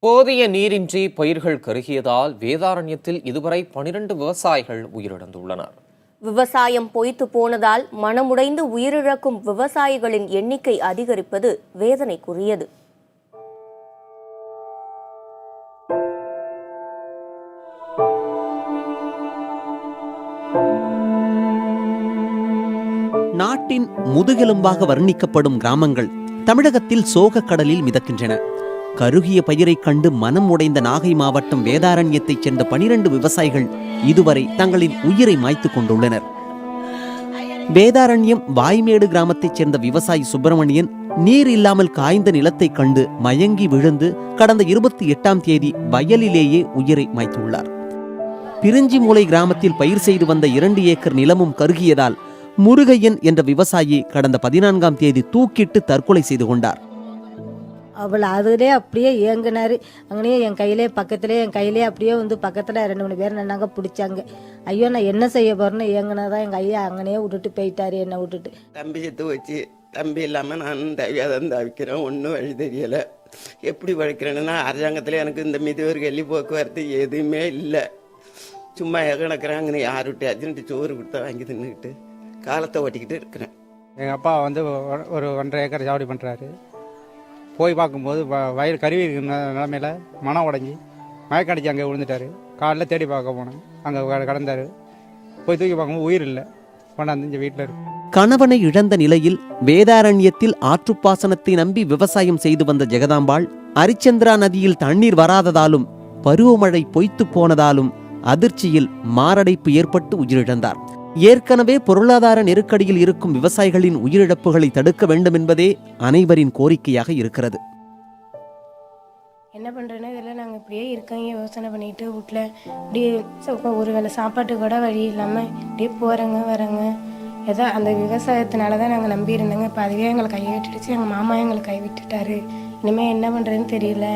போதிய நீரின்றி பயிர்கள் கருகியதால் வேதாரண்யத்தில் இதுவரை 12 விவசாயிகள் உயிரிழந்துள்ளனர். விவசாயம் பொய்த்து போனதால் மனமுடைந்து உயிரிழக்கும் விவசாயிகளின் எண்ணிக்கை அதிகரிப்பது வேதனைக்குரியது. நாட்டின் முதுகெலும்பாக வர்ணிக்கப்படும் கிராமங்கள் தமிழகத்தில் சோகக் கடலில் மிதக்கின்றன. கருகிய பயிரைக் கண்டு மனம் உடைந்த நாகை மாவட்டம் வேதாரண்யத்தைச் சேர்ந்த 12 விவசாயிகள் இதுவரை தங்களின் உயிரை மாய்த்து கொண்டுள்ளனர். வேதாரண்யம் வாய்மேடு கிராமத்தைச் சேர்ந்த விவசாயி சுப்பிரமணியன் நீர் இல்லாமல் காய்ந்த நிலத்தைக் கண்டு மயங்கி விழுந்து கடந்த 28ஆம் தேதி வயலிலேயே உயிரை மாய்த்துள்ளார். பிரிஞ்சிமூலை கிராமத்தில் பயிர் செய்து வந்த 2 ஏக்கர் நிலமும் கருகியதால் முருகையன் என்ற விவசாயி கடந்த 14ஆம் தேதி தூக்கிட்டு தற்கொலை செய்து கொண்டார். அவள் அதிலே அப்படியே ஏங்கினாரு. அங்கேயே என் கையிலே அப்படியே வந்து பக்கத்தில் 2-3 பேர் நின்னாங்க, பிடிச்சாங்க. ஐயோ நான் என்ன செய்ய போறேன்னு ஏங்கினதான் எங்கள் ஐயா அங்கனையே விட்டுட்டு போயிட்டாரு. என்னை விட்டுட்டு தம்பி செத்து வச்சு தம்பி இல்லாமல் நான் தவியாக தான் தவிக்கிறேன். ஒன்றும் வழி தெரியலை. எப்படி வழிக்கிறேன்னா அரசாங்கத்தில் எனக்கு இந்த மிதுவர் கல்வி போக்குவரத்து எதுவுமே இல்லை. சும்மா கிடக்கிறேன். அங்கே யார் விட்டு அர்ஜென்ட்டு சோறு கொடுத்தா வாங்கி தின்னுக்கிட்டு காலத்தை ஓட்டிக்கிட்டு இருக்கிறேன். எங்கள் அப்பா வந்து ஒரு 1.5 ஏக்கர் சாவடி பண்ணுறாரு. போய் பார்க்கும்போது வயல் கருவி இருக்கிற நிலமையில மனம் உடஞ்சி மயக்கடிச்சு அங்கே விழுந்துட்டார். காலைல தேடி பார்க்க போனேன், அங்கே கடந்தார். போய் தூக்கி பார்க்கும்போது உயிர் இல்லை. கொண்டாந்து இங்கே வீட்டில் இருக்கு. கணவனை இழந்த நிலையில் வேதாரண்யத்தில் ஆற்றுப்பாசனத்தை நம்பி விவசாயம் செய்து வந்த ஜெகதாம்பாள் அரிச்சந்திரா நதியில் தண்ணீர் வராததாலும் பருவமழை பொய்த்து போனதாலும் அதிர்ச்சியில் மாரடைப்பு ஏற்பட்டு உயிரிழந்தார். ஏற்கனவே பொருளாதார நெருக்கடியில் இருக்கும் விவசாயிகளின் உயிரிழப்புகளை தடுக்க வேண்டும் என்பதே அனைவரின் கோரிக்கையாக இருக்கிறது. என்ன பண்ணுறேன்னா இதெல்லாம் நாங்கள் இப்படியே இருக்காங்க, யோசனை பண்ணிட்டு வீட்டில் இப்படியே ஒரு வேளை சாப்பாட்டு கூட வழி இல்லாமல் இப்படியே போகிறேங்க வரேங்க. ஏதோ அந்த விவசாயத்தினால தான் நாங்கள் நம்பி இருந்தோங்க. இப்போ அதுவே எங்களை கை விட்டுடுச்சு. எங்கள் மாமா எங்களை கை விட்டுட்டாரு. இனிமேல் என்ன பண்ணுறதுன்னு தெரியல.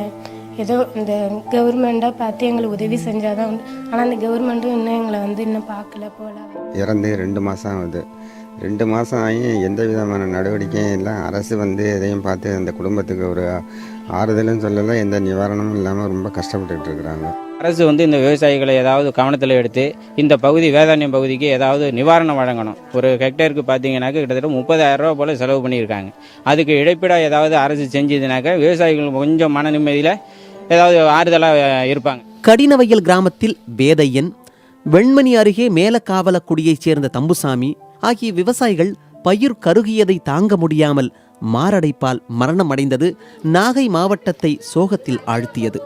ஏதோ இந்த கவர்மெண்ட்டாக பார்த்து எங்களுக்கு உதவி செஞ்சாதான் உண்டு. ஆனால் அந்த கவர்மெண்ட்டும் இன்னும் எங்களை வந்து இன்னும் பார்க்கல போல. இறந்து 2 மாதம் ஆகுது. 2 மாதம் ஆகி எந்த விதமான நடவடிக்கையும் இல்லை. அரசு வந்து எதையும் பார்த்து அந்த குடும்பத்துக்கு ஒரு ஆறுதலும் சொல்லலை, எந்த நிவாரணமும் இல்லாமல் ரொம்ப கஷ்டப்பட்டுக்கிட்டு இருக்கிறாங்க. அரசு வந்து இந்த விவசாயிகளை ஏதாவது கவனத்தில் எடுத்து இந்த பகுதி வேதாரண்யம் பகுதிக்கு ஏதாவது நிவாரணம் வழங்கணும். ஒரு ஹெக்டேருக்கு பார்த்தீங்கன்னாக்க கிட்டத்தட்ட 30,000 ரூபா போல் செலவு பண்ணியிருக்காங்க. அதுக்கு இடைப்பீடாக ஏதாவது அரசு செஞ்சதுனாக்க விவசாயிகள் கொஞ்சம் மன நிம்மதியில் ஏதாவது ஆறுதலாக இருப்பாங்க. கடினவயல் கிராமத்தில் வேதையன், வெண்மணி அருகே மேலக்காவலக்குடியைச் சேர்ந்த தம்புசாமி ஆகிய விவசாயிகள் பயிர் கருகியதை தாங்க முடியாமல் மாரடைப்பால் மரணம் அடைந்தது நாகை மாவட்டத்தை சோகத்தில் ஆழ்த்தியது.